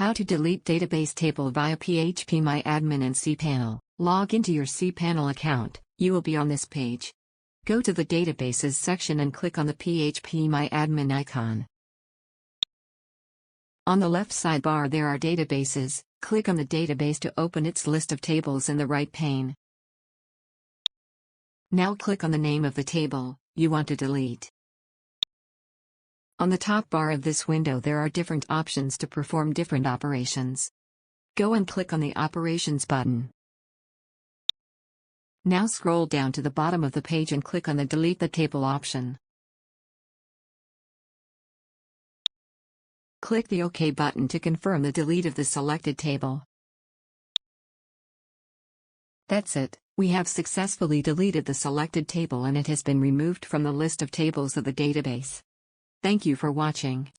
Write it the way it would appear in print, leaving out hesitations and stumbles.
How to delete database table via phpMyAdmin and cPanel. Log into your cPanel account. You will be on this page. Go to the Databases section and click on the phpMyAdmin icon. On the left sidebar there are databases. Click on the database to open its list of tables in the right pane. Now click on the name of the table you want to delete. On the top bar of this window there are different options to perform different operations. Go and click on the Operations button. Now scroll down to the bottom of the page and click on the Delete the Table option. Click the OK button to confirm the delete of the selected table. That's it, we have successfully deleted the selected table and it has been removed from the list of tables of the database. Thank you for watching.